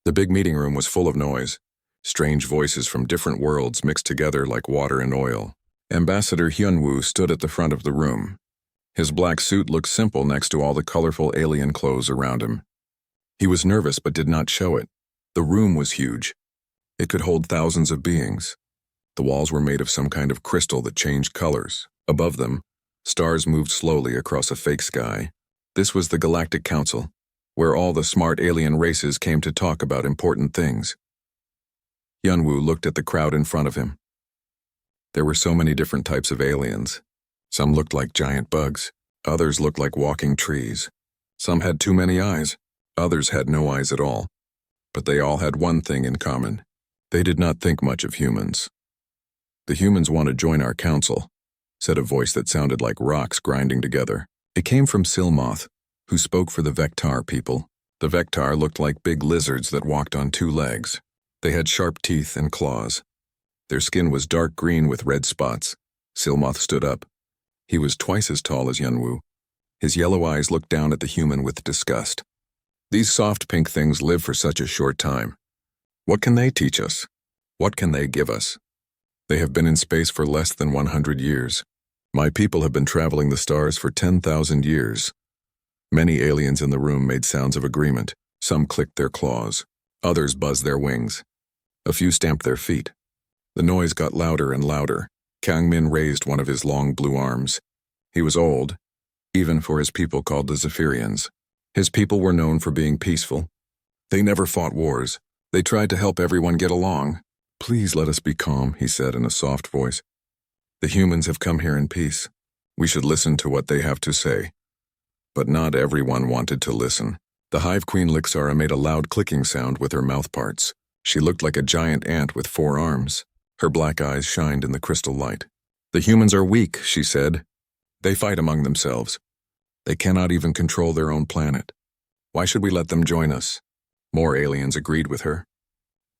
The big meeting room was full of noise. Strange voices from different worlds mixed together like water and oil. Ambassador Hyunwoo stood at the front of the room. His black suit looked simple next to all the colorful alien clothes around him. He was nervous but did not show it. The room was huge. It could hold thousands of beings. The walls were made of some kind of crystal that changed colors. Above them, stars moved slowly across a fake sky. This was the Galactic Council, where all the smart alien races came to talk about important things. Hyunwoo looked at the crowd in front of him. There were so many different types of aliens. Some looked like giant bugs. Others looked like walking trees. Some had too many eyes. Others had no eyes at all. But they all had one thing in common. They did not think much of humans. "The humans want to join our council," said a voice that sounded like rocks grinding together. It came from Silmoth, who spoke for the Vectar people. The Vectar looked like big lizards that walked on two legs. They had sharp teeth and claws. Their skin was dark green with red spots. Silmoth stood up. He was twice as tall as Hyunwoo. His yellow eyes looked down at the human with disgust. "These soft pink things live for such a short time. What can they teach us? What can they give us? They have been in space for less than 100 years. My people have been traveling the stars for 10,000 years. Many aliens in the room made sounds of agreement. Some clicked their claws. Others buzzed their wings. A few stamped their feet. The noise got louder and louder. Kangmin raised one of his long blue arms. He was old, even for his people called the Zephyrians. His people were known for being peaceful. They never fought wars. They tried to help everyone get along. "Please let us be calm," he said in a soft voice. "The humans have come here in peace. We should listen to what they have to say." But not everyone wanted to listen. The Hive Queen Lixara made a loud clicking sound with her mouth parts. She looked like a giant ant with 4 arms. Her black eyes shined in the crystal light. "The humans are weak," she said. "They fight among themselves. They cannot even control their own planet. Why should we let them join us?" More aliens agreed with her.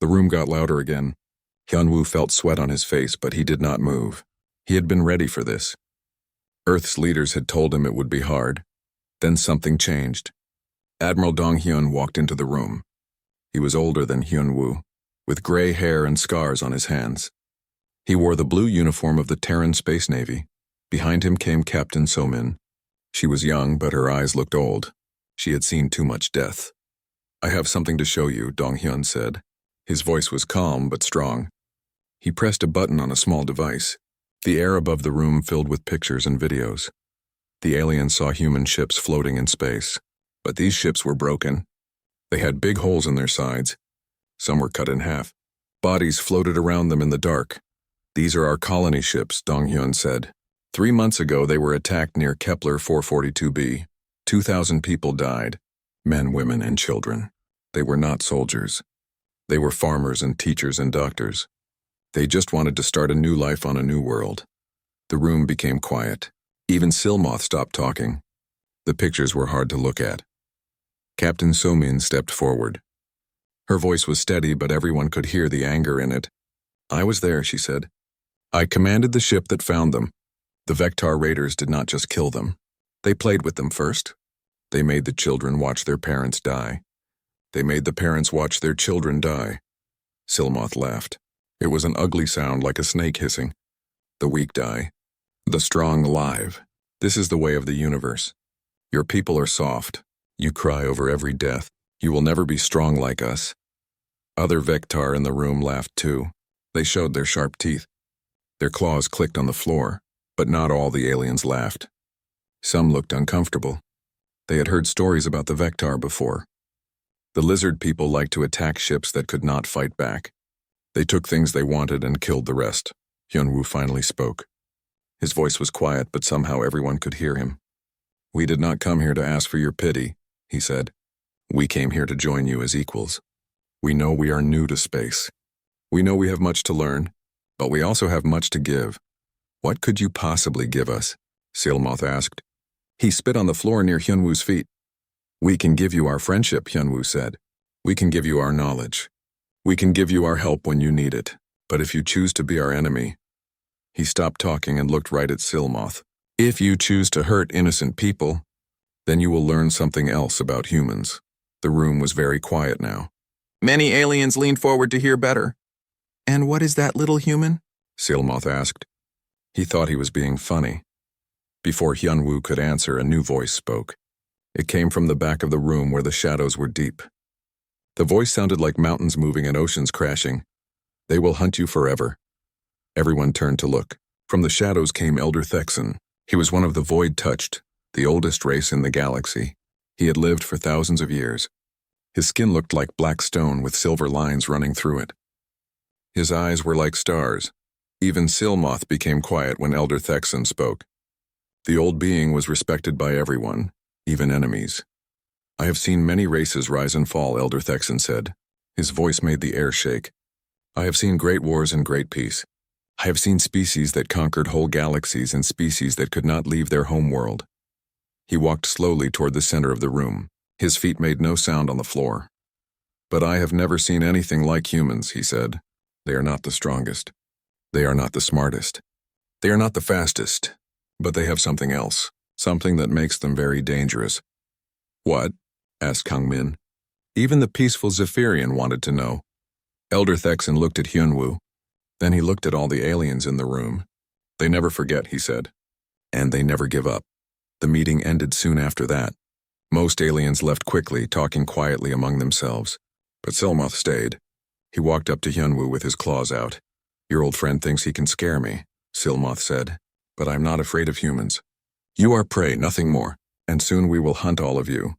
The room got louder again. Hyunwoo felt sweat on his face, but he did not move. He had been ready for this. Earth's leaders had told him it would be hard. Then something changed. Admiral Donghyun walked into the room. He was older than Hyunwoo, with gray hair and scars on his hands. He wore the blue uniform of the Terran Space Navy. Behind him came Captain Somin. She was young, but her eyes looked old. She had seen too much death. "I have something to show you," Donghyun said. His voice was calm but strong. He pressed a button on a small device. The air above the room filled with pictures and videos. The aliens saw human ships floating in space, but these ships were broken. They had big holes in their sides. Some were cut in half. Bodies floated around them in the dark. "These are our colony ships," Donghyun said. 3 months ago they were attacked near Kepler 442b. 2,000 people died, men, women, and children. They were not soldiers. They were farmers and teachers and doctors. They just wanted to start a new life on a new world. The room became quiet. Even Silmoth stopped talking. The pictures were hard to look at. Captain Somin stepped forward. Her voice was steady, but everyone could hear the anger in it. "I was there," she said. "I commanded the ship that found them. The Vectar raiders did not just kill them. They played with them first. They made the children watch their parents die. They made the parents watch their children die." Silmoth laughed. It was an ugly sound like a snake hissing. "The weak die. The strong live. This is the way of the universe. Your people are soft. You cry over every death. You will never be strong like us." Other Vectar in the room laughed too. They showed their sharp teeth. Their claws clicked on the floor, but not all the aliens laughed. Some looked uncomfortable. They had heard stories about the Vectar before. The lizard people liked to attack ships that could not fight back. They took things they wanted and killed the rest. Hyunwoo finally spoke. His voice was quiet, but somehow everyone could hear him. "We did not come here to ask for your pity," he said. "We came here to join you as equals. We know we are new to space. We know we have much to learn, but we also have much to give. What could you possibly give us?" Silmoth asked. He spit on the floor near Hyunwoo's feet. "We can give you our friendship," Hyunwoo said. "We can give you our knowledge. We can give you our help when you need it. But if you choose to be our enemy..." He stopped talking and looked right at Silmoth. "If you choose to hurt innocent people, then you will learn something else about humans." The room was very quiet now. Many aliens leaned forward to hear better. And what is that little human? Silmoth asked. He thought he was being funny. Before Hyunwoo could answer, a new voice spoke. It came from the back of the room where the shadows were deep. The voice sounded like mountains moving and oceans crashing. They will hunt you forever. Everyone turned to look. From the shadows came Elder Thexan. He was one of the Void-Touched, the oldest race in the galaxy. He had lived for thousands of years. His skin looked like black stone with silver lines running through it. His eyes were like stars. Even Silmoth became quiet when Elder Thexan spoke. The old being was respected by everyone, even enemies. I have seen many races rise and fall, Elder Thexan said. His voice made the air shake. I have seen great wars and great peace. I have seen species that conquered whole galaxies and species that could not leave their home world. He walked slowly toward the center of the room. His feet made no sound on the floor. But I have never seen anything like humans, he said. They are not the strongest. They are not the smartest. They are not the fastest. But they have something else, something that makes them very dangerous. What? Asked Kang Min. Even the peaceful Zephyrian wanted to know. Elder Thexan looked at Hyunwoo. Then he looked at all the aliens in the room. They never forget, he said. And they never give up. The meeting ended soon after that. Most aliens left quickly, talking quietly among themselves. But Silmoth stayed. He walked up to Hyunwoo with his claws out. Your old friend thinks he can scare me, Silmoth said. But I'm not afraid of humans. You are prey, nothing more, and soon we will hunt all of you.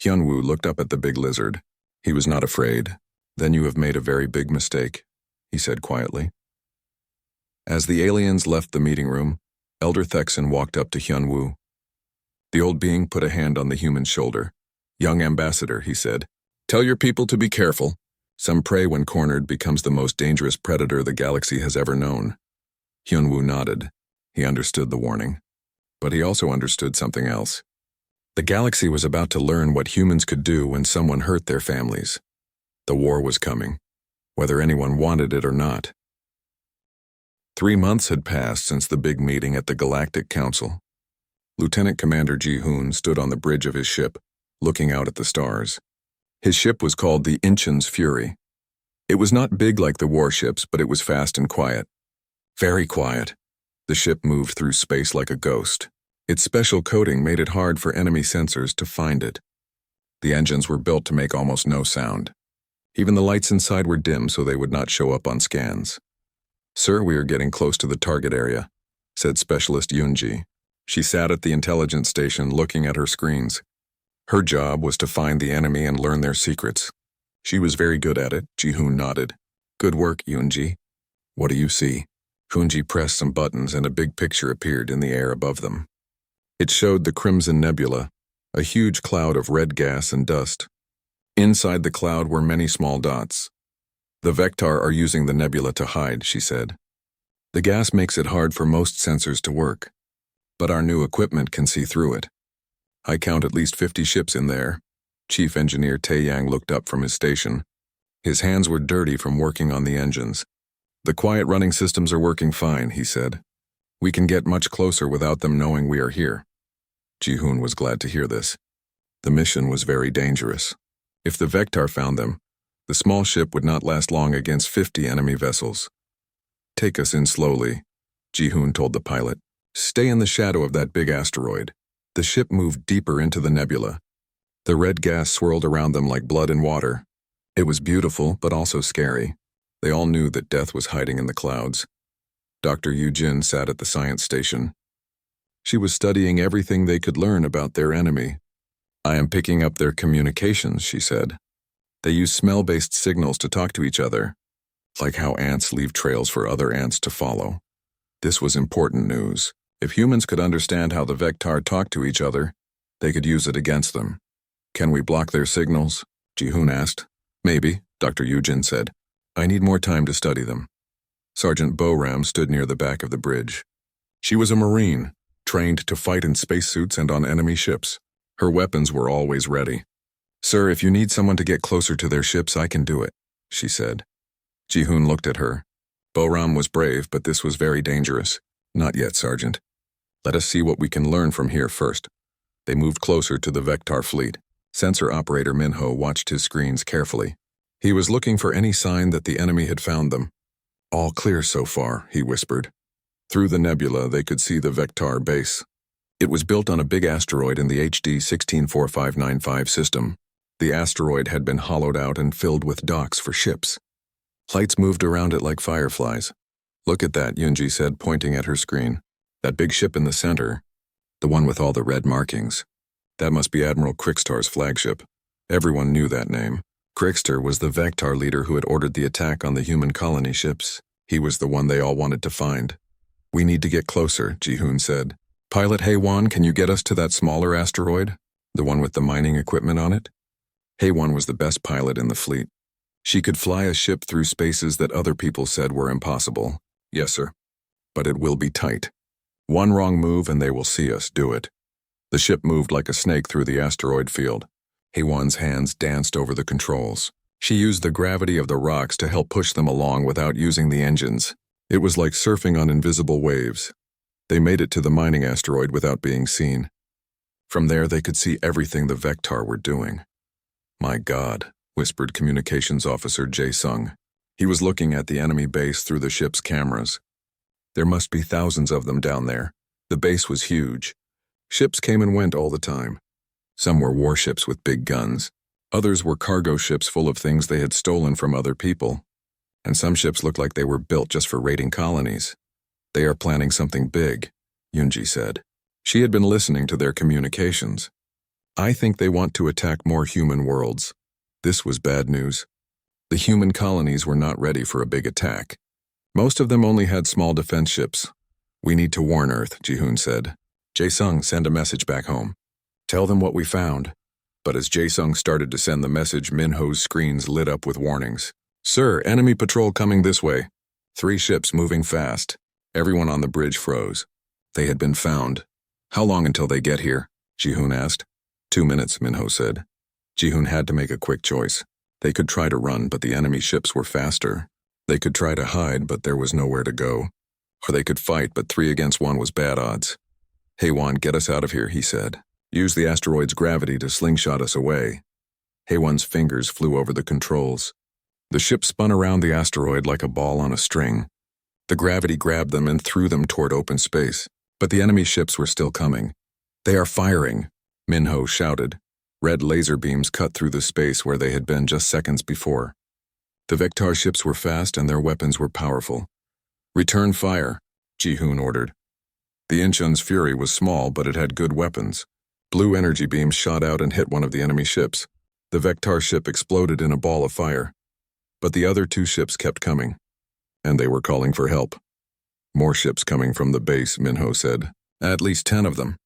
Hyunwoo looked up at the big lizard. He was not afraid. Then you have made a very big mistake, he said quietly. As the aliens left the meeting room, Elder Thexan walked up to Hyunwoo. The old being put a hand on the human's shoulder. Young ambassador, he said, tell your people to be careful. Some prey when cornered becomes the most dangerous predator the galaxy has ever known. Hyunwoo nodded. He understood the warning. But he also understood something else. The galaxy was about to learn what humans could do when someone hurt their families. The war was coming, whether anyone wanted it or not. 3 months had passed since the big meeting at the Galactic Council. Lieutenant Commander Ji-hoon stood on the bridge of his ship, looking out at the stars. His ship was called the Inchen's Fury. It was not big like the warships, but it was fast and quiet. Very quiet. The ship moved through space like a ghost. Its special coating made it hard for enemy sensors to find it. The engines were built to make almost no sound. Even the lights inside were dim so they would not show up on scans. Sir, we are getting close to the target area, said Specialist Yoonji. She sat at the intelligence station looking at her screens. Her job was to find the enemy and learn their secrets. She was very good at it, Ji-hoon nodded. Good work, Yoonji. What do you see? Yoonji pressed some buttons and a big picture appeared in the air above them. It showed the Crimson Nebula, a huge cloud of red gas and dust. Inside the cloud were many small dots. The Vectar are using the nebula to hide, she said. The gas makes it hard for most sensors to work, but our new equipment can see through it. I count at least 50 ships in there. Chief Engineer Tae-yang looked up from his station. His hands were dirty from working on the engines. The quiet running systems are working fine, he said. We can get much closer without them knowing we are here. Ji-hoon was glad to hear this. The mission was very dangerous. If the Vectar found them, the small ship would not last long against 50 enemy vessels. Take us in slowly, Ji-hoon told the pilot. Stay in the shadow of that big asteroid. The ship moved deeper into the nebula. The red gas swirled around them like blood and water. It was beautiful, but also scary. They all knew that death was hiding in the clouds. Dr. Yu-jin sat at the science station. She was studying everything they could learn about their enemy. I am picking up their communications, she said. They use smell-based signals to talk to each other, like how ants leave trails for other ants to follow. This was important news. If humans could understand how the Vectar talk to each other, they could use it against them. Can we block their signals? Ji-hoon asked. Maybe, Dr. Yu-jin said. I need more time to study them. Sergeant Bo-ram stood near the back of the bridge. She was a Marine, trained to fight in spacesuits and on enemy ships. Her weapons were always ready. Sir, if you need someone to get closer to their ships, I can do it, she said. Ji-hoon looked at her. Bo-ram was brave, but this was very dangerous. Not yet, Sergeant. Let us see what we can learn from here first. They moved closer to the Vectar fleet. Sensor operator Minho watched his screens carefully. He was looking for any sign that the enemy had found them. All clear so far, he whispered. Through the nebula, they could see the Vectar base. It was built on a big asteroid in the HD 164595 system. The asteroid had been hollowed out and filled with docks for ships. Lights moved around it like fireflies. Look at that, Yunji said, pointing at her screen. That big ship in the center, the one with all the red markings. That must be Admiral Krikstar's flagship. Everyone knew that name. Krikstar was the Vectar leader who had ordered the attack on the human colony ships. He was the one they all wanted to find. We need to get closer, Ji-hoon said. Pilot Haewon, can you get us to that smaller asteroid? The one with the mining equipment on it? Haewon was the best pilot in the fleet. She could fly a ship through spaces that other people said were impossible. Yes, sir. But it will be tight. One wrong move and they will see us do it. The ship moved like a snake through the asteroid field. Haewon's hands danced over the controls. She used the gravity of the rocks to help push them along without using the engines. It was like surfing on invisible waves. They made it to the mining asteroid without being seen. From there, they could see everything the Vectar were doing. My God, whispered Communications Officer Jae-sung. He was looking at the enemy base through the ship's cameras. There must be thousands of them down there. The base was huge. Ships came and went all the time. Some were warships with big guns. Others were cargo ships full of things they had stolen from other people. And some ships looked like they were built just for raiding colonies. They are planning something big, Yunji said. She had been listening to their communications. I think they want to attack more human worlds. This was bad news. The human colonies were not ready for a big attack. Most of them only had small defense ships. We need to warn Earth, Ji-hoon said. Jae-sung, send a message back home. Tell them what we found. But as Jae-sung started to send the message, Minho's screens lit up with warnings. Sir, enemy patrol coming this way. 3 ships moving fast. Everyone on the bridge froze. They had been found. How long until they get here? Ji-hoon asked. 2 minutes, Minho said. Ji-hoon had to make a quick choice. They could try to run, but the enemy ships were faster. They could try to hide, but there was nowhere to go. Or they could fight, but 3 against 1 was bad odds. Haewon, get us out of here, he said. Use the asteroid's gravity to slingshot us away. Haewon's fingers flew over the controls. The ship spun around the asteroid like a ball on a string. The gravity grabbed them and threw them toward open space, but the enemy ships were still coming. They are firing, Minho shouted. Red laser beams cut through the space where they had been just seconds before. The Vectar ships were fast and their weapons were powerful. Return fire, Ji-hoon ordered. The Incheon's Fury was small, but it had good weapons. Blue energy beams shot out and hit one of the enemy ships. The Vectar ship exploded in a ball of fire. But the other 2 ships kept coming, and they were calling for help. More ships coming from the base, Minho said. At least 10 of them.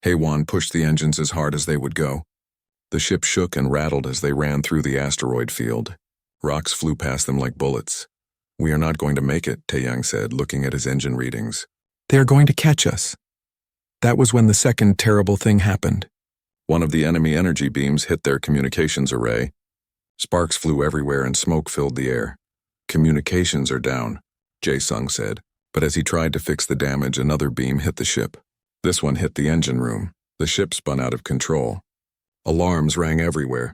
Haewon pushed the engines as hard as they would go. The ship shook and rattled as they ran through the asteroid field. Rocks flew past them like bullets. We are not going to make it, Taeyang said, looking at his engine readings. They are going to catch us. That was when the second terrible thing happened. One of the enemy energy beams hit their communications array. Sparks flew everywhere and smoke filled the air. Communications are down, Jae-sung said. But as he tried to fix the damage, another beam hit the ship. This one hit the engine room. The ship spun out of control. Alarms rang everywhere.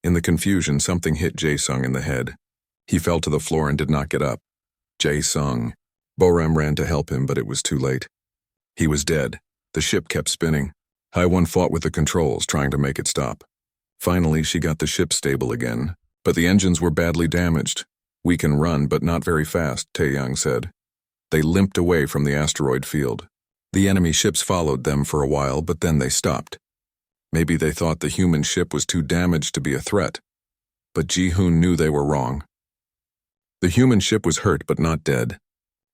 In the confusion, something hit Jae-sung in the head. He fell to the floor and did not get up. Jae-sung. Boram ran to help him, but it was too late. He was dead. The ship kept spinning. Haewon fought with the controls, trying to make it stop. Finally, she got the ship stable again, but the engines were badly damaged. We can run, but not very fast, Taeyang said. They limped away from the asteroid field. The enemy ships followed them for a while, but then they stopped. Maybe they thought the human ship was too damaged to be a threat. But Ji-hoon knew they were wrong. The human ship was hurt but not dead,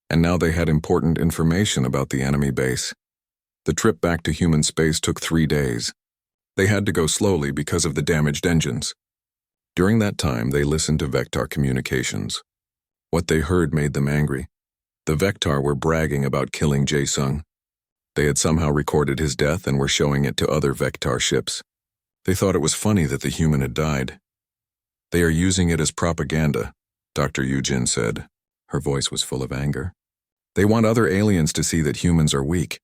and now they had important information about the enemy base. The trip back to human space took 3 days. They had to go slowly because of the damaged engines. During that time, they listened to Vectar communications. What they heard made them angry. The Vectar were bragging about killing Jae-sung. They had somehow recorded his death and were showing it to other Vectar ships. They thought it was funny that the human had died. They are using it as propaganda, Dr. Yujin said. Her voice was full of anger. They want other aliens to see that humans are weak.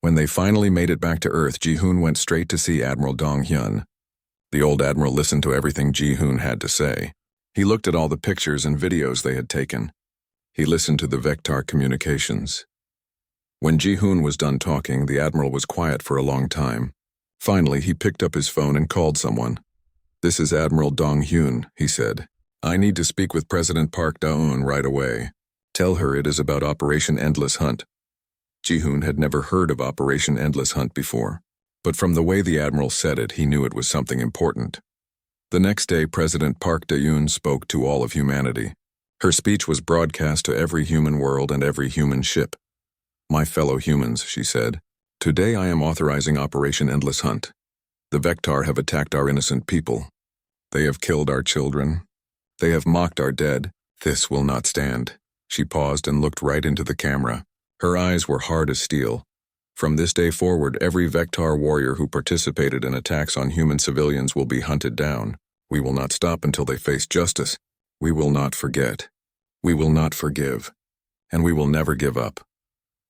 When they finally made it back to Earth, Ji-hoon went straight to see Admiral Dong-hyun. The old admiral listened to everything Ji-hoon had to say. He looked at all the pictures and videos they had taken. He listened to the Vectar communications. When Ji-hoon was done talking, the admiral was quiet for a long time. Finally, he picked up his phone and called someone. "This is Admiral Dong-hyun," he said. "I need to speak with President Park Da-eun right away. Tell her it is about Operation Endless Hunt." Ji-hoon had never heard of Operation Endless Hunt before, but from the way the admiral said it, he knew it was something important. The next day, President Park Da-eun spoke to all of humanity. Her speech was broadcast to every human world and every human ship. "My fellow humans," she said, "today I am authorizing Operation Endless Hunt. The Vectar have attacked our innocent people. They have killed our children. They have mocked our dead. This will not stand." She paused and looked right into the camera. Her eyes were hard as steel. "From this day forward, every Vectar warrior who participated in attacks on human civilians will be hunted down. We will not stop until they face justice. We will not forget. We will not forgive. And we will never give up."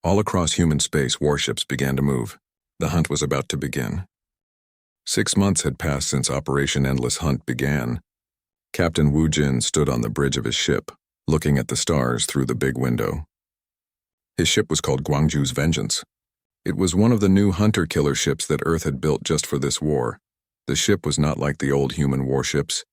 All across human space, warships began to move. The hunt was about to begin. 6 months had passed since Operation Endless Hunt began. Captain Woo Jin stood on the bridge of his ship, looking at the stars through the big window. His ship was called Gwangju's Vengeance. It was one of the new hunter-killer ships that Earth had built just for this war. The ship was not like the old human warships.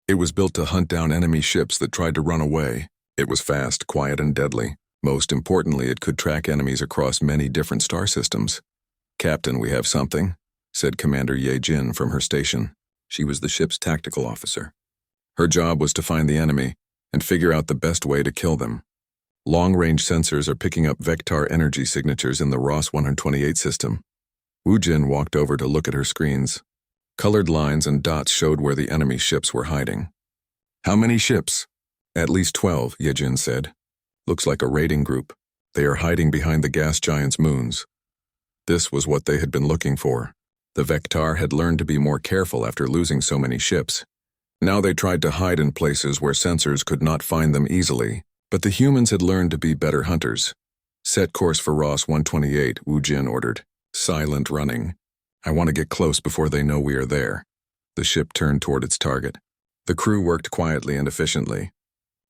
It was built to hunt down enemy ships that tried to run away. It was fast, quiet, and deadly. Most importantly, it could track enemies across many different star systems. "Captain, we have something," said Commander Ye Jin from her station. She was the ship's tactical officer. Her job was to find the enemy and figure out the best way to kill them. Long-range sensors are picking up Vectar energy signatures in the Ross 128 system. Woo Jin walked over to look at her screens. Colored lines and dots showed where the enemy ships were hiding. "How many ships?" "At least 12, Ye Jin said. "Looks like a raiding group. They are hiding behind the gas giant's moons." This was what they had been looking for. The Vectar had learned to be more careful after losing so many ships. Now they tried to hide in places where sensors could not find them easily, but the humans had learned to be better hunters. "Set course for Ross 128, Woo Jin ordered. "Silent running. I want to get close before they know we are there." The ship turned toward its target. The crew worked quietly and efficiently.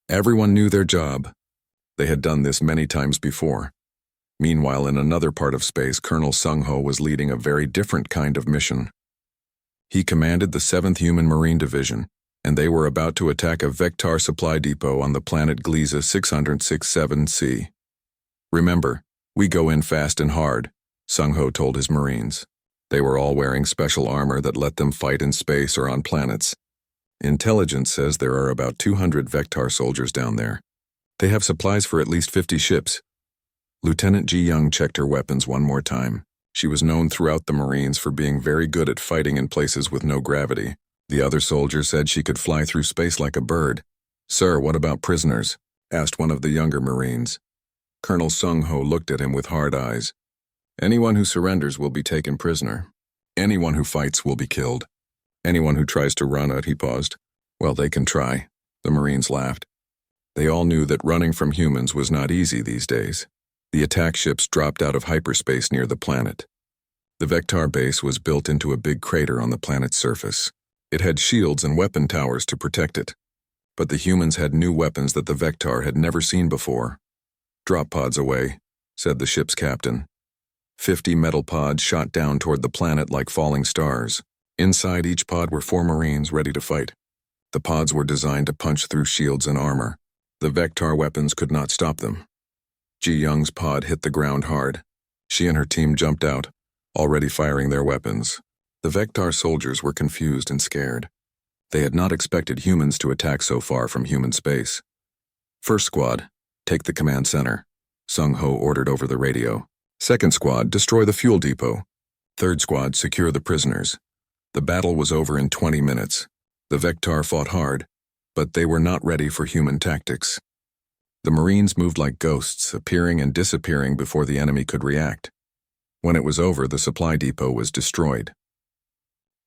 Everyone knew their job. They had done this many times before. Meanwhile, in another part of space, Colonel Sung-ho was leading a very different kind of mission. He commanded the 7th Human Marine Division, and they were about to attack a Vectar supply depot on the planet Gliese 667c. "Remember, we go in fast and hard," Sung-ho told his Marines. They were all wearing special armor that let them fight in space or on planets. Intelligence says there are about 200 Vectar soldiers down there. They have supplies for at least 50 ships. Lieutenant Ji Young checked her weapons one more time. She was known throughout the Marines for being very good at fighting in places with no gravity. The other soldier said she could fly through space like a bird. "Sir, what about prisoners?" asked one of the younger Marines. Colonel Sung-ho looked at him with hard eyes. "Anyone who surrenders will be taken prisoner. Anyone who fights will be killed. Anyone who tries to run out," he paused. "Well, they can try." The Marines laughed. They all knew that running from humans was not easy these days. The attack ships dropped out of hyperspace near the planet. The Vectar base was built into a big crater on the planet's surface. It had shields and weapon towers to protect it. But the humans had new weapons that the Vectar had never seen before. "Drop pods away," said the ship's captain. 50 metal pods shot down toward the planet like falling stars. Inside each pod were 4 Marines ready to fight. The pods were designed to punch through shields and armor. The Vectar weapons could not stop them. Ji Young's pod hit the ground hard. She and her team jumped out, already firing their weapons. The Vectar soldiers were confused and scared. They had not expected humans to attack so far from human space. "First squad, take the command center," Sung-ho ordered over the radio. "Second squad, destroy the fuel depot. Third squad, secure the prisoners." The battle was over in 20 minutes. The Vectar fought hard, but they were not ready for human tactics. The Marines moved like ghosts, appearing and disappearing before the enemy could react. When it was over, the supply depot was destroyed.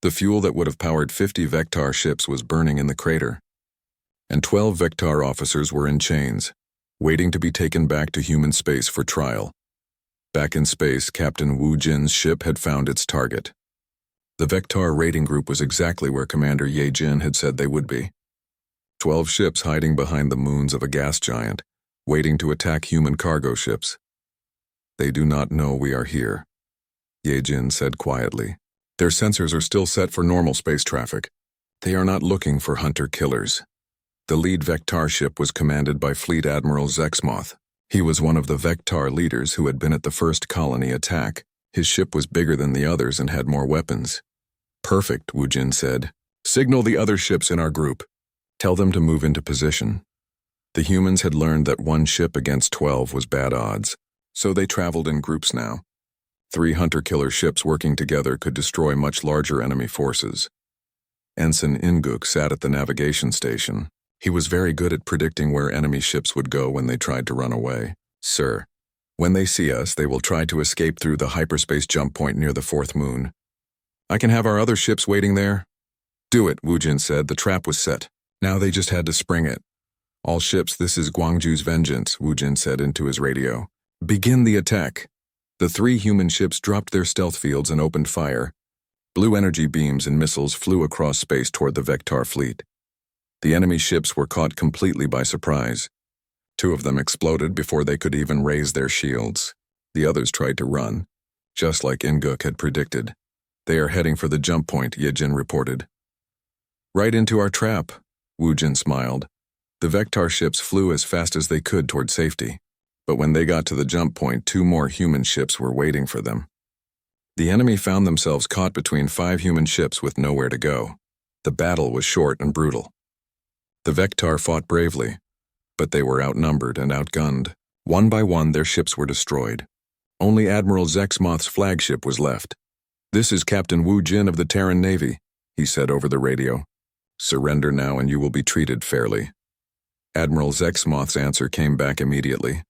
The fuel that would have powered 50 Vectar ships was burning in the crater, and 12 Vectar officers were in chains, waiting to be taken back to human space for trial. Back in space, Captain Woo Jin's ship had found its target. The Vectar raiding group was exactly where Commander Ye Jin had said they would be. 12 ships hiding behind the moons of a gas giant, waiting to attack human cargo ships. They do not know we are here, Ye Jin said quietly. Their sensors are still set for normal space traffic. They are not looking for hunter-killers. The lead Vectar ship was commanded by Fleet Admiral Zexmoth. He was one of the Vectar leaders who had been at the first colony attack. His ship was bigger than the others and had more weapons. Perfect, Wu Jin said. Signal the other ships in our group. Tell them to move into position. The humans had learned that one ship against 12 was bad odds, so they traveled in groups now. 3 hunter-killer ships working together could destroy much larger enemy forces. Ensign Inguk sat at the navigation station. He was very good at predicting where enemy ships would go when they tried to run away. Sir, when they see us, they will try to escape through the hyperspace jump point near the 4th moon. I can have our other ships waiting there? Do it, Wu Jin said. The trap was set. Now they just had to spring it. All ships, this is Guangzhou's vengeance, Wu Jin said into his radio. Begin the attack. The 3 human ships dropped their stealth fields and opened fire. Blue energy beams and missiles flew across space toward the Vectar fleet. The enemy ships were caught completely by surprise. 2 of them exploded before they could even raise their shields. The others tried to run, just like Inguk had predicted. They are heading for the jump point, Ye Jin reported. Right into our trap, Wu Jin smiled. The Vectar ships flew as fast as they could toward safety, but when they got to the jump point, 2 more human ships were waiting for them. The enemy found themselves caught between 5 human ships with nowhere to go. The battle was short and brutal. The Vectar fought bravely, but they were outnumbered and outgunned. One by one, their ships were destroyed. Only Admiral Zexmoth's flagship was left. This is Captain Wu Jin of the Terran Navy, he said over the radio. Surrender now and you will be treated fairly. Admiral Zexmoth's answer came back immediately.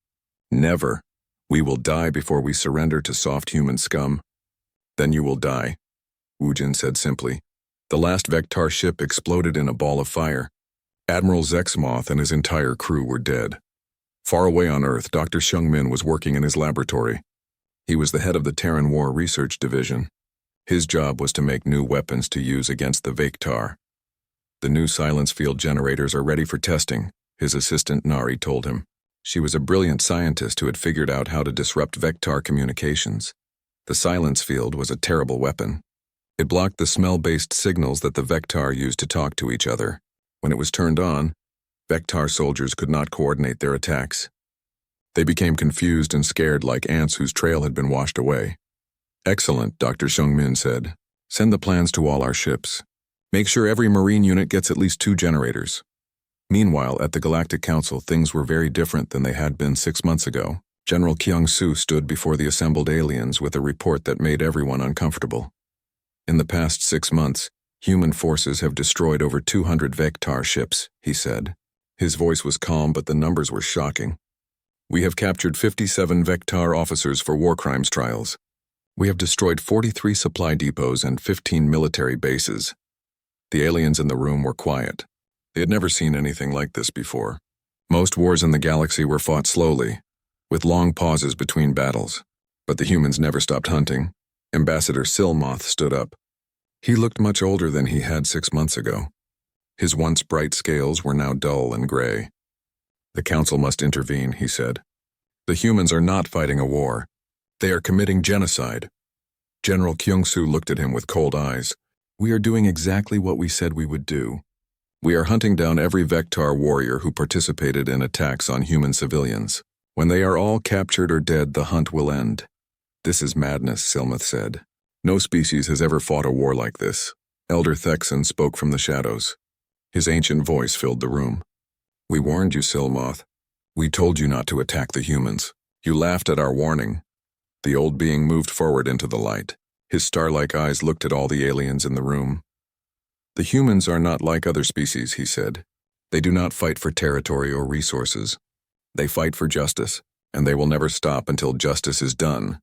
Never. We will die before we surrender to soft human scum. Then you will die, Wu Jin said simply. The last Vectar ship exploded in a ball of fire. Admiral Zexmoth and his entire crew were dead. Far away on Earth, Dr. Shungmin was working in his laboratory. He was the head of the Terran War Research Division. His job was to make new weapons to use against the Vectar. The new silence field generators are ready for testing, his assistant Nari told him. She was a brilliant scientist who had figured out how to disrupt Vectar communications. The silence field was a terrible weapon. It blocked the smell-based signals that the Vectar used to talk to each other. When it was turned on, Vectar soldiers could not coordinate their attacks. They became confused and scared like ants whose trail had been washed away. Excellent, Dr. Shungmin said. Send the plans to all our ships. Make sure every Marine unit gets at least 2 generators. Meanwhile, at the Galactic Council, things were very different than they had been 6 months ago. General Kyung-Soo stood before the assembled aliens with a report that made everyone uncomfortable. In the past 6 months, human forces have destroyed over 200 Vectar ships, he said. His voice was calm, but the numbers were shocking. We have captured 57 Vectar officers for war crimes trials. We have destroyed 43 supply depots and 15 military bases. The aliens in the room were quiet. They had never seen anything like this before. Most wars in the galaxy were fought slowly, with long pauses between battles. But the humans never stopped hunting. Ambassador Silmoth stood up. He looked much older than he had 6 months ago. His once bright scales were now dull and gray. The council must intervene, he said. The humans are not fighting a war. They are committing genocide. General Kyung-Soo looked at him with cold eyes. We are doing exactly what we said we would do. We are hunting down every Vectar warrior who participated in attacks on human civilians. When they are all captured or dead, the hunt will end. This is madness, Silmoth said. No species has ever fought a war like this. Elder Thexan spoke from the shadows. His ancient voice filled the room. We warned you, Silmoth. We told you not to attack the humans. You laughed at our warning. The old being moved forward into the light. His star-like eyes looked at all the aliens in the room. The humans are not like other species, he said. They do not fight for territory or resources. They fight for justice, and they will never stop until justice is done.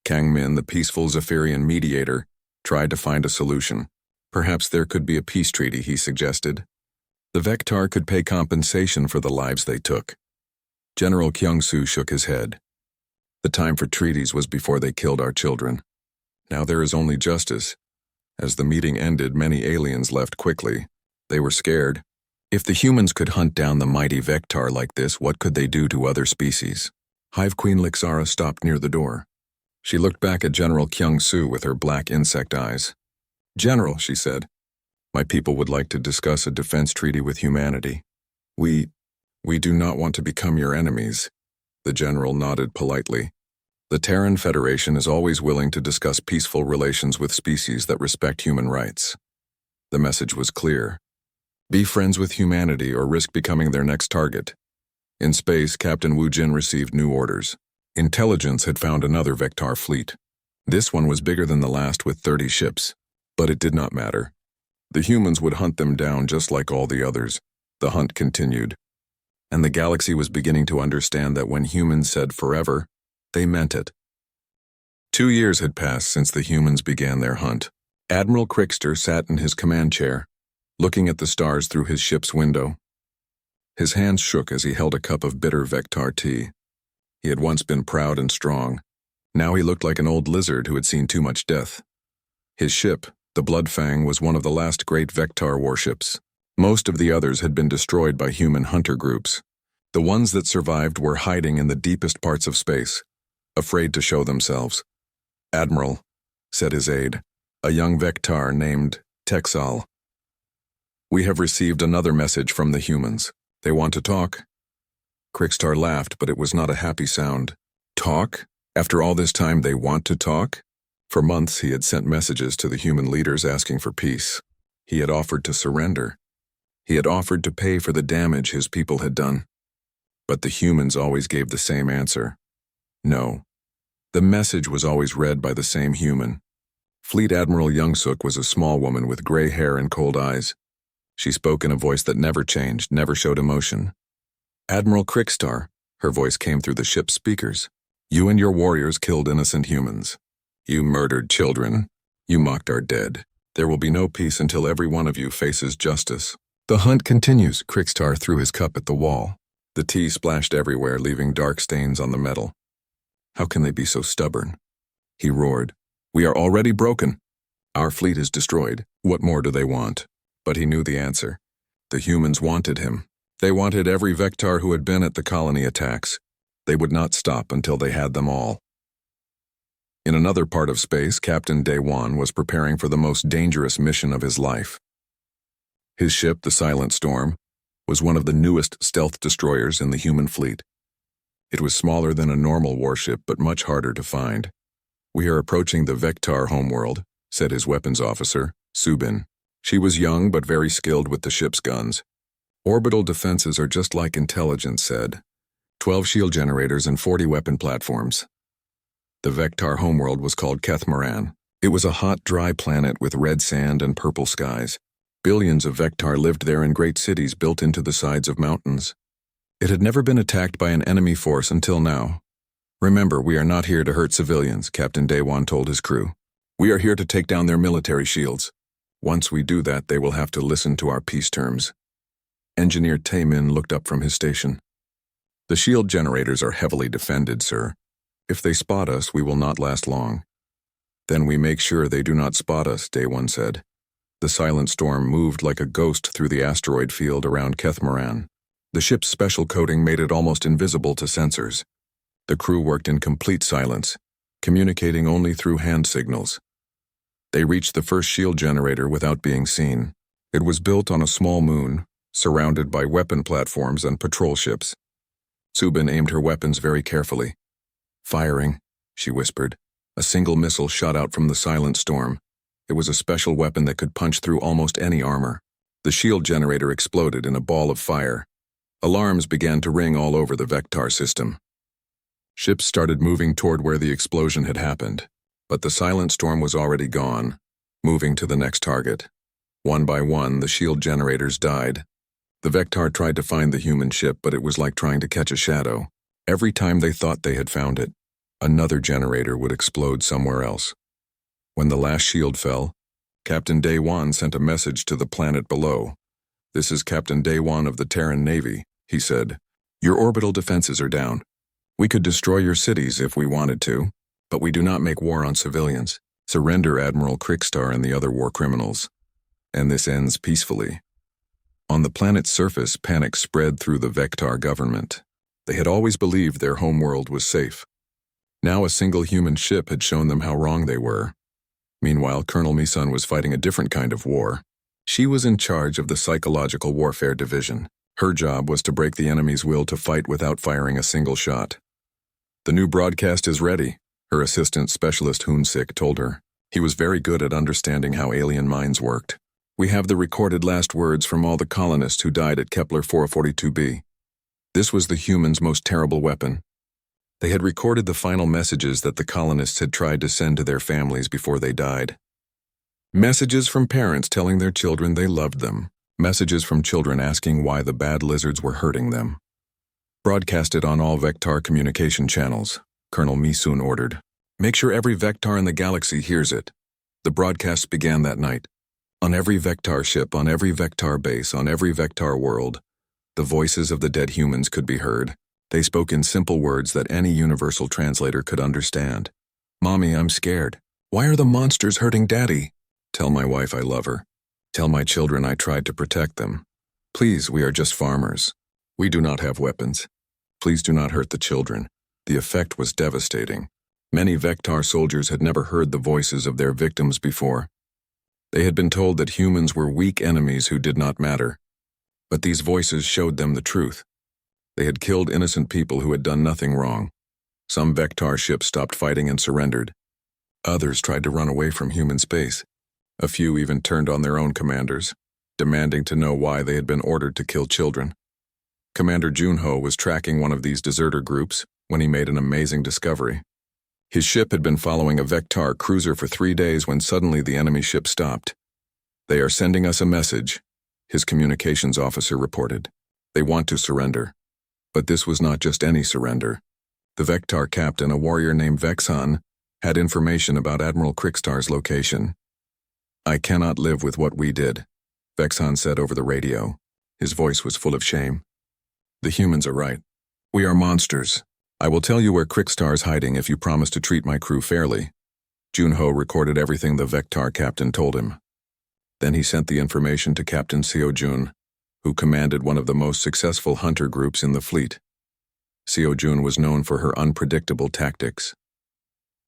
Kang Min, the peaceful Zephyrian mediator, tried to find a solution. Perhaps there could be a peace treaty, he suggested. The Vectar could pay compensation for the lives they took. General Kyung-Soo shook his head. The time for treaties was before they killed our children. Now there is only justice. As the meeting ended, many aliens left quickly. They were scared. If the humans could hunt down the mighty Vectar like this, what could they do to other species? Hive Queen Lixara stopped near the door. She looked back at General Kyung-Soo with her black insect eyes. "General," she said, "my people would like to discuss a defense treaty with humanity. We do not want to become your enemies." The general nodded politely. The Terran Federation is always willing to discuss peaceful relations with species that respect human rights. The message was clear. Be friends with humanity or risk becoming their next target. In space, Captain Wu Jin received new orders. Intelligence had found another Vectar fleet. This one was bigger than the last with 30 ships. But it did not matter. The humans would hunt them down just like all the others. The hunt continued. And the galaxy was beginning to understand that when humans said forever, they meant it. 2 years had passed since the humans began their hunt. Admiral Crickster sat in his command chair, looking at the stars through his ship's window. His hands shook as he held a cup of bitter Vectar tea. He had once been proud and strong. Now he looked like an old lizard who had seen too much death. His ship, the Bloodfang, was one of the last great Vectar warships. Most of the others had been destroyed by human hunter groups. The ones that survived were hiding in the deepest parts of space, afraid to show themselves. "Admiral," said his aide, a young Vectar named Texal. "We have received another message from the humans. They want to talk." Crickstar laughed, but it was not a happy sound. Talk? After all this time, they want to talk? For months, he had sent messages to the human leaders asking for peace. He had offered to surrender. He had offered to pay for the damage his people had done. But the humans always gave the same answer. No. The message was always read by the same human. Fleet Admiral Youngsuk was a small woman with gray hair and cold eyes. She spoke in a voice that never changed, never showed emotion. "Admiral Crickstar," her voice came through the ship's speakers. "You and your warriors killed innocent humans. You murdered children. You mocked our dead. There will be no peace until every one of you faces justice." "The hunt continues." Crickstar threw his cup at the wall. The tea splashed everywhere, leaving dark stains on the metal. "How can they be so stubborn?" He roared. "We are already broken. Our fleet is destroyed. What more do they want?" But he knew the answer. The humans wanted him. They wanted every Vectar who had been at the colony attacks. They would not stop until they had them all. In another part of space, Captain Daewon was preparing for the most dangerous mission of his life. His ship, the Silent Storm, was one of the newest stealth destroyers in the human fleet. It was smaller than a normal warship, but much harder to find. "We are approaching the Vectar homeworld," said his weapons officer, Subin. She was young but very skilled with the ship's guns. "Orbital defenses are just like intelligence said. 12 shield generators and 40 weapon platforms." The Vectar homeworld was called Kethmaran. It was a hot, dry planet with red sand and purple skies. Billions of Vectar lived there in great cities built into the sides of mountains. It had never been attacked by an enemy force until now. "Remember, we are not here to hurt civilians," Captain Daewon told his crew. "We are here to take down their military shields. Once we do that, they will have to listen to our peace terms." Engineer Taemin looked up from his station. "The shield generators are heavily defended, sir. If they spot us, we will not last long." "Then we make sure they do not spot us," Daewon said. The Silent Storm moved like a ghost through the asteroid field around Kethmaran. The ship's special coating made it almost invisible to sensors. The crew worked in complete silence, communicating only through hand signals. They reached the first shield generator without being seen. It was built on a small moon, surrounded by weapon platforms and patrol ships. Subin aimed her weapons very carefully. "Firing," she whispered. A single missile shot out from the Silent Storm. It was a special weapon that could punch through almost any armor. The shield generator exploded in a ball of fire. Alarms began to ring all over the Vectar system. Ships started moving toward where the explosion had happened, but the Silent Storm was already gone, moving to the next target. One by one, the shield generators died. The Vectar tried to find the human ship, but it was like trying to catch a shadow. Every time they thought they had found it, another generator would explode somewhere else. When the last shield fell, Captain Daewon sent a message to the planet below. "This is Captain Daewon of the Terran Navy," he said. "Your orbital defenses are down. We could destroy your cities if we wanted to, but we do not make war on civilians. Surrender Admiral Krickstar and the other war criminals. And this ends peacefully. On the planet's surface, panic spread through the Vectar government. They had always believed their homeworld was safe. Now a single human ship had shown them how wrong they were. Meanwhile, Colonel Misun was fighting a different kind of war. She was in charge of the Psychological Warfare Division. Her job was to break the enemy's will to fight without firing a single shot. "The new broadcast is ready," her assistant specialist Hoonsik told her. He was very good at understanding how alien minds worked. "We have the recorded last words from all the colonists who died at Kepler 442b. This was the humans' most terrible weapon. They had recorded the final messages that the colonists had tried to send to their families before they died. Messages from parents telling their children they loved them. Messages from children asking why the bad lizards were hurting them. Broadcasted on all Vectar communication channels," Colonel Misun ordered. "Make sure every Vectar in the galaxy hears it." The broadcasts began that night. On every Vectar ship, on every Vectar base, on every Vectar world, the voices of the dead humans could be heard. They spoke in simple words that any universal translator could understand. "Mommy, I'm scared. Why are the monsters hurting Daddy? Tell my wife I love her. Tell my children I tried to protect them. Please, we are just farmers. We do not have weapons. Please do not hurt the children." The effect was devastating. Many Vectar soldiers had never heard the voices of their victims before. They had been told that humans were weak enemies who did not matter. But these voices showed them the truth. They had killed innocent people who had done nothing wrong. Some Vectar ships stopped fighting and surrendered. Others tried to run away from human space. A few even turned on their own commanders, demanding to know why they had been ordered to kill children. Commander Junho was tracking one of these deserter groups when he made an amazing discovery. His ship had been following a Vectar cruiser for 3 days when suddenly the enemy ship stopped. "They are sending us a message," his communications officer reported. "They want to surrender." But this was not just any surrender. The Vectar captain, a warrior named Vexan, had information about Admiral Krickstar's location. "I cannot live with what we did," Vexan said over the radio. His voice was full of shame. "The humans are right. We are monsters. I will tell you where Krickstar is hiding if you promise to treat my crew fairly." Junho recorded everything the Vectar captain told him. Then he sent the information to Captain Seo-jun, who commanded one of the most successful hunter groups in the fleet. Seo-jun was known for her unpredictable tactics.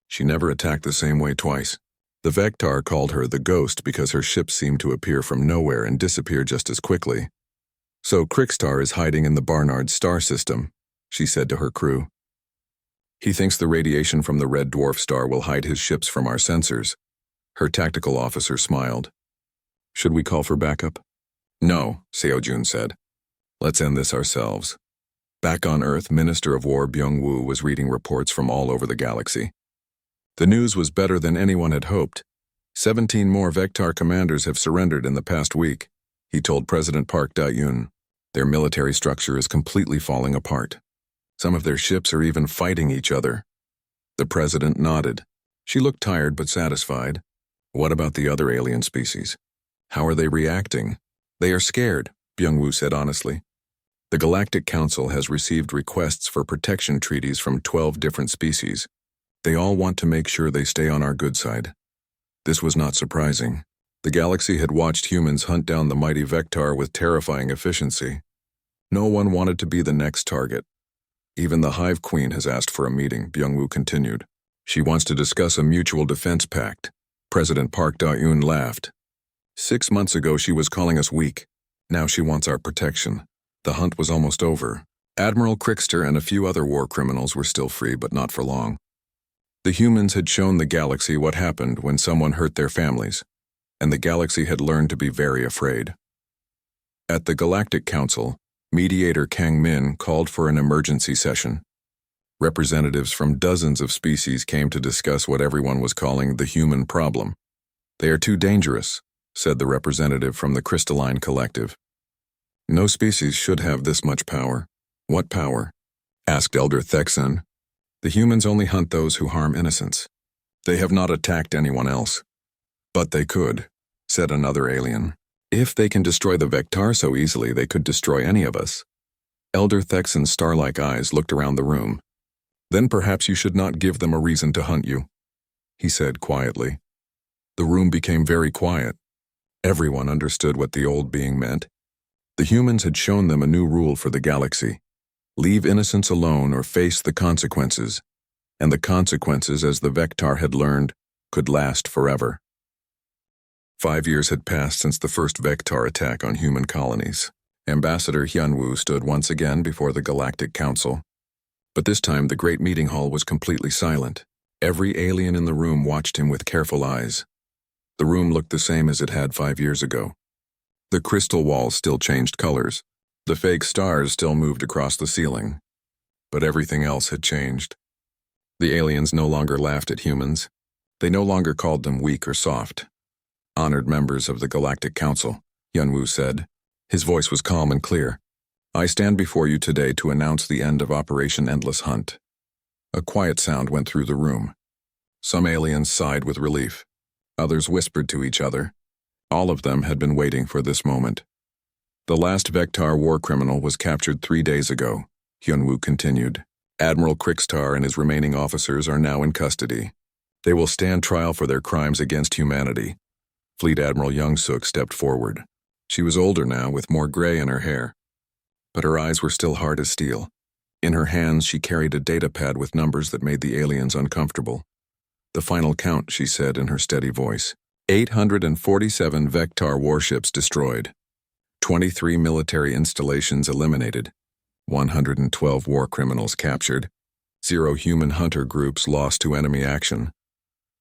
She never attacked the same way twice. The Vectar called her the Ghost because her ships seemed to appear from nowhere and disappear just as quickly. "So Krickstar is hiding in the Barnard star system," she said to her crew. "He thinks the radiation from the red dwarf star will hide his ships from our sensors." Her tactical officer smiled. "Should we call for backup?" "No," Seo-jun said. "Let's end this ourselves." Back on Earth, Minister of War Byung-woo was reading reports from all over the galaxy. The news was better than anyone had hoped. 17 more Vectar commanders have surrendered in the past week, he told President Park Da-yoon. Their military structure is completely falling apart. Some of their ships are even fighting each other. The president nodded. She looked tired but satisfied. "What about the other alien species? How are they reacting?" "They are scared," Byung-woo said honestly. "The Galactic Council has received requests for protection treaties from 12 different species. They all want to make sure they stay on our good side." This was not surprising. The galaxy had watched humans hunt down the mighty Vectar with terrifying efficiency. No one wanted to be the next target. "Even the Hive Queen has asked for a meeting," Byung-woo continued. "She wants to discuss a mutual defense pact." President Park Da-yoon laughed. 6 months ago she was calling us weak. Now she wants our protection. The hunt was almost over. Admiral Krickstar and a few other war criminals were still free, but not for long. The humans had shown the galaxy what happened when someone hurt their families, and the galaxy had learned to be very afraid. At the Galactic Council, mediator Kang Min called for an emergency session. Representatives from dozens of species came to discuss what everyone was calling the human problem. "They are too dangerous," said the representative from the Crystalline Collective. "No species should have this much power." "What power?" asked Elder Thexan. "The humans only hunt those who harm innocents. They have not attacked anyone else." "But they could," said another alien. "If they can destroy the Vectar so easily, they could destroy any of us." Elder Thexan's star-like eyes looked around the room. "Then perhaps you should not give them a reason to hunt you," he said quietly. The room became very quiet. Everyone understood what the old being meant. The humans had shown them a new rule for the galaxy. Leave innocence alone or face the consequences. And the consequences, as the Vectar had learned, could last forever. 5 years had passed since the first Vectar attack on human colonies. Ambassador Hyunwoo stood once again before the Galactic Council. But this time the great meeting hall was completely silent. Every alien in the room watched him with careful eyes. The room looked the same as it had 5 years ago. The crystal walls still changed colors. The fake stars still moved across the ceiling. But everything else had changed. The aliens no longer laughed at humans. They no longer called them weak or soft. Honored members of the Galactic Council, Hyunwoo said. His voice was calm and clear. I stand before you today to announce the end of Operation Endless Hunt. A quiet sound went through the room. Some aliens sighed with relief. Others whispered to each other. All of them had been waiting for this moment. The last Vectar war criminal was captured 3 days ago, Hyunwoo continued. Admiral Krikstar and his remaining officers are now in custody. They will stand trial for their crimes against humanity. Fleet Admiral Young-suk stepped forward. She was older now, with more gray in her hair. But her eyes were still hard as steel. In her hands, she carried a data pad with numbers that made the aliens uncomfortable. The final count, she said in her steady voice. 847 Vectar warships destroyed. 23 military installations eliminated. 112 war criminals captured. 0 human hunter groups lost to enemy action.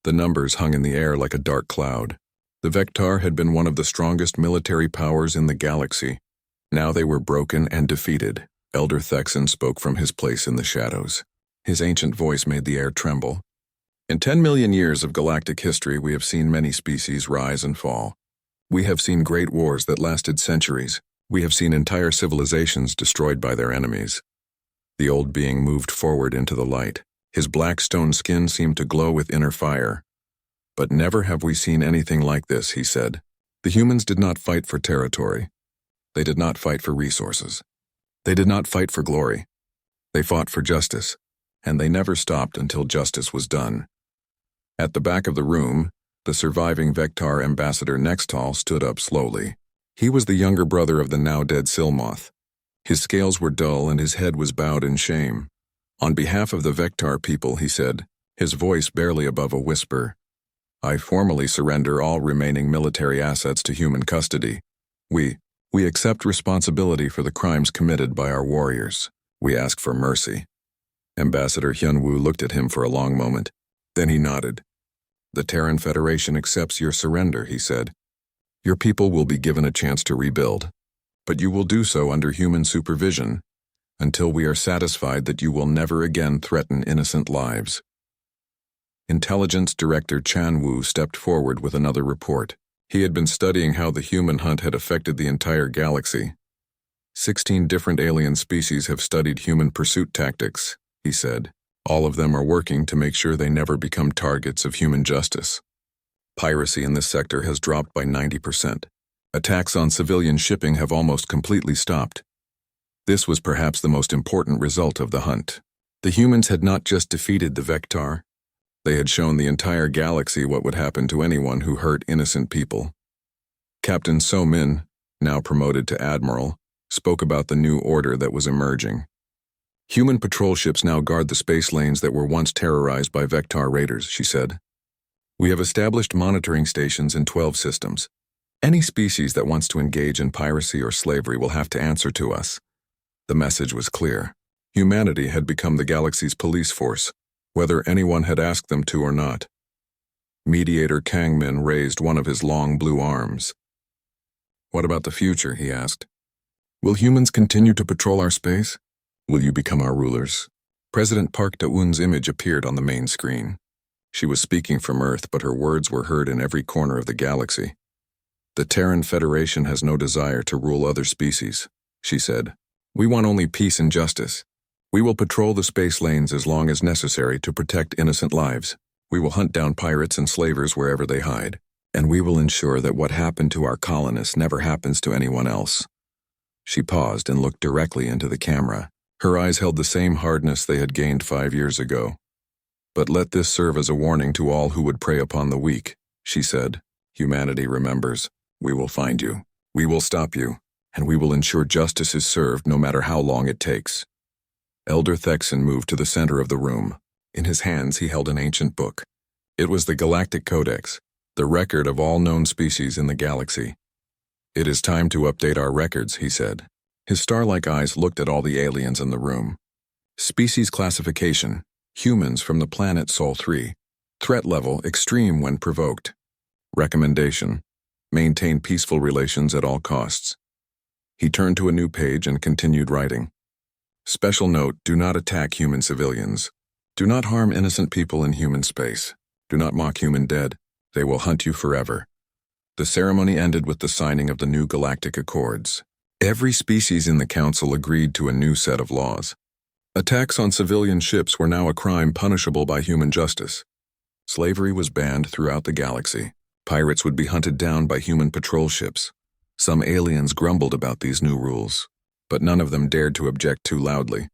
The numbers hung in the air like a dark cloud. The Vectar had been one of the strongest military powers in the galaxy. Now they were broken and defeated. Elder Thexan spoke from his place in the shadows. His ancient voice made the air tremble. In 10 million years of galactic history, we have seen many species rise and fall. We have seen great wars that lasted centuries. We have seen entire civilizations destroyed by their enemies. The old being moved forward into the light. His black stone skin seemed to glow with inner fire. But never have we seen anything like this, he said. The humans did not fight for territory. They did not fight for resources. They did not fight for glory. They fought for justice, and they never stopped until justice was done. At the back of the room, the surviving Vectar ambassador Nextal stood up slowly. He was the younger brother of the now-dead Silmoth. His scales were dull and his head was bowed in shame. On behalf of the Vectar people, he said, his voice barely above a whisper, I formally surrender all remaining military assets to human custody. We accept responsibility for the crimes committed by our warriors. We ask for mercy. Ambassador Hyunwoo looked at him for a long moment. Then he nodded. The Terran Federation accepts your surrender, he said. Your people will be given a chance to rebuild, but you will do so under human supervision until we are satisfied that you will never again threaten innocent lives. Intelligence Director Chan Woo stepped forward with another report. He had been studying how the human hunt had affected the entire galaxy. 16 different alien species have studied human pursuit tactics, he said. All of them are working to make sure they never become targets of human justice. Piracy in this sector has dropped by 90%. Attacks on civilian shipping have almost completely stopped. This was perhaps the most important result of the hunt. The humans had not just defeated the Vectar. They had shown the entire galaxy what would happen to anyone who hurt innocent people. Captain So Min, now promoted to Admiral, spoke about the new order that was emerging. Human patrol ships now guard the space lanes that were once terrorized by Vectar raiders, she said. We have established monitoring stations in 12 systems. Any species that wants to engage in piracy or slavery will have to answer to us. The message was clear. Humanity had become the galaxy's police force, whether anyone had asked them to or not. Mediator Kang Min raised one of his long blue arms. What about the future, he asked. Will humans continue to patrol our space? Will you become our rulers? President Park Da-eun's image appeared on the main screen. She was speaking from Earth, but her words were heard in every corner of the galaxy. The Terran Federation has no desire to rule other species, she said. We want only peace and justice. We will patrol the space lanes as long as necessary to protect innocent lives. We will hunt down pirates and slavers wherever they hide. And we will ensure that what happened to our colonists never happens to anyone else. She paused and looked directly into the camera. Her eyes held the same hardness they had gained 5 years ago. But let this serve as a warning to all who would prey upon the weak, she said. Humanity remembers. We will find you. We will stop you. And we will ensure justice is served no matter how long it takes. Elder Thexan moved to the center of the room. In his hands he held an ancient book. It was the Galactic Codex, the record of all known species in the galaxy. It is time to update our records, he said. His star-like eyes looked at all the aliens in the room. Species classification: humans from the planet Sol 3. Threat level: extreme when provoked. Recommendation: maintain peaceful relations at all costs. He turned to a new page and continued writing. Special note: do not attack human civilians. Do not harm innocent people in human space. Do not mock human dead. They will hunt you forever. The ceremony ended with the signing of the new Galactic Accords. Every species in the Council agreed to a new set of laws. Attacks on civilian ships were now a crime punishable by human justice. Slavery was banned throughout the galaxy. Pirates would be hunted down by human patrol ships. Some aliens grumbled about these new rules, but none of them dared to object too loudly.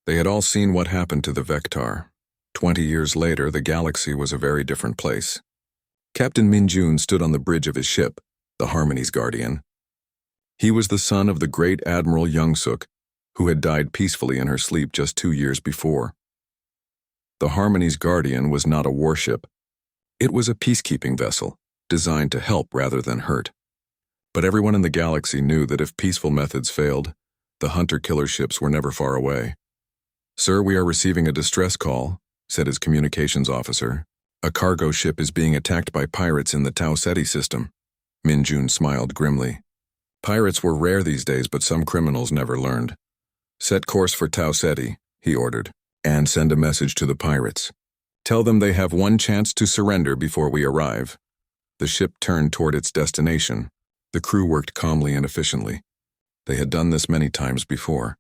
They had all seen what happened to the Vectar. 20 years later, the galaxy was a very different place. Captain Min Jun stood on the bridge of his ship, the Harmony's Guardian. He was the son of the great Admiral Youngsuk, who had died peacefully in her sleep just 2 years before. The Harmony's Guardian was not a warship. It was a peacekeeping vessel, designed to help rather than hurt. But everyone in the galaxy knew that if peaceful methods failed, the hunter-killer ships were never far away. "Sir, we are receiving a distress call," said his communications officer. "A cargo ship is being attacked by pirates in the Tau Ceti system." Min Jun smiled grimly. Pirates were rare these days, but some criminals never learned. "Set course for Tau Ceti," he ordered, "and send a message to the pirates. Tell them they have one chance to surrender before we arrive." The ship turned toward its destination. The crew worked calmly and efficiently. They had done this many times before.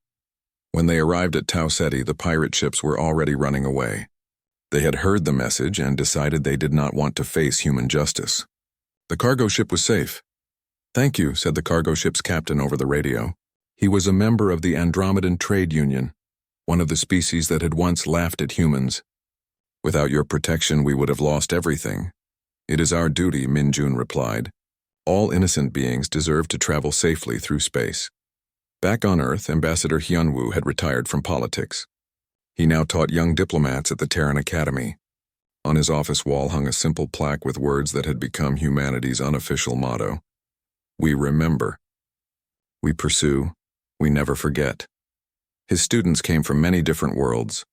When they arrived at Tau Ceti, the pirate ships were already running away. They had heard the message and decided they did not want to face human justice. The cargo ship was safe. "Thank you," said the cargo ship's captain over the radio. He was a member of the Andromedan Trade Union, one of the species that had once laughed at humans. "Without your protection, we would have lost everything." "It is our duty," Min Jun replied. "All innocent beings deserve to travel safely through space." Back on Earth, Ambassador Hyunwoo had retired from politics. He now taught young diplomats at the Terran Academy. On his office wall hung a simple plaque with words that had become humanity's unofficial motto. "We remember. We pursue. We never forget." His students came from many different worlds.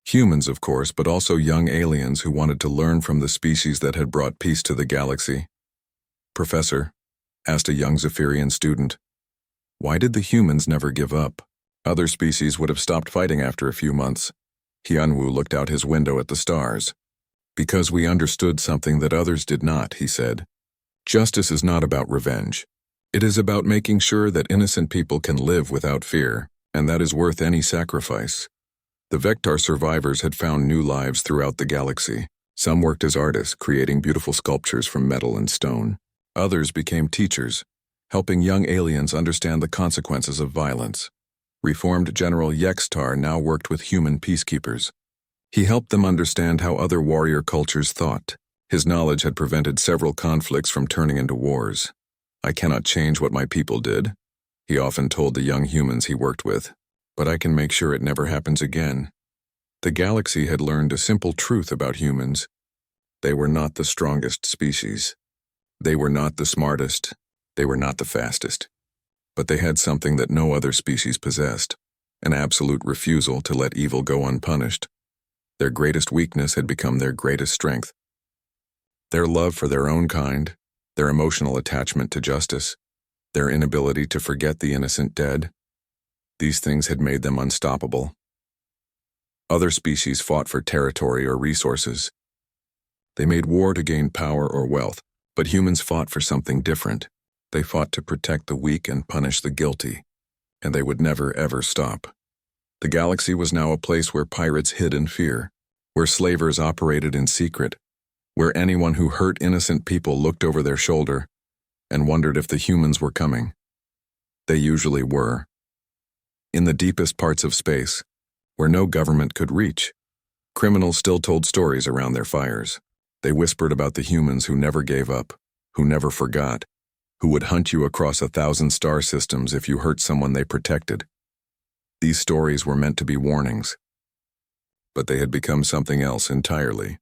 Humans, of course, but also young aliens who wanted to learn from the species that had brought peace to the galaxy. "Professor," asked a young Zephyrian student, "why did the humans never give up? Other species would have stopped fighting after a few months." Hyunwoo looked out his window at the stars. "Because we understood something that others did not," he said. "Justice is not about revenge. It is about making sure that innocent people can live without fear, and that is worth any sacrifice." The Vectar survivors had found new lives throughout the galaxy. Some worked as artists, creating beautiful sculptures from metal and stone. Others became teachers, helping young aliens understand the consequences of violence. Reformed General Yextar now worked with human peacekeepers. He helped them understand how other warrior cultures thought. His knowledge had prevented several conflicts from turning into wars. "I cannot change what my people did," he often told the young humans he worked with, "but I can make sure it never happens again." The galaxy had learned a simple truth about humans. They were not the strongest species. They were not the smartest. They were not the fastest. But they had something that no other species possessed: an absolute refusal to let evil go unpunished. Their greatest weakness had become their greatest strength. Their love for their own kind, their emotional attachment to justice, their inability to forget the innocent dead. These things had made them unstoppable. Other species fought for territory or resources. They made war to gain power or wealth, but humans fought for something different. They fought to protect the weak and punish the guilty, and they would never ever stop. The galaxy was now a place where pirates hid in fear, where slavers operated in secret, where anyone who hurt innocent people looked over their shoulder and wondered if the humans were coming. They usually were. In the deepest parts of space, where no government could reach, criminals still told stories around their fires. They whispered about the humans who never gave up, who never forgot, who would hunt you across 1,000 star systems if you hurt someone they protected. These stories were meant to be warnings, but they had become something else entirely.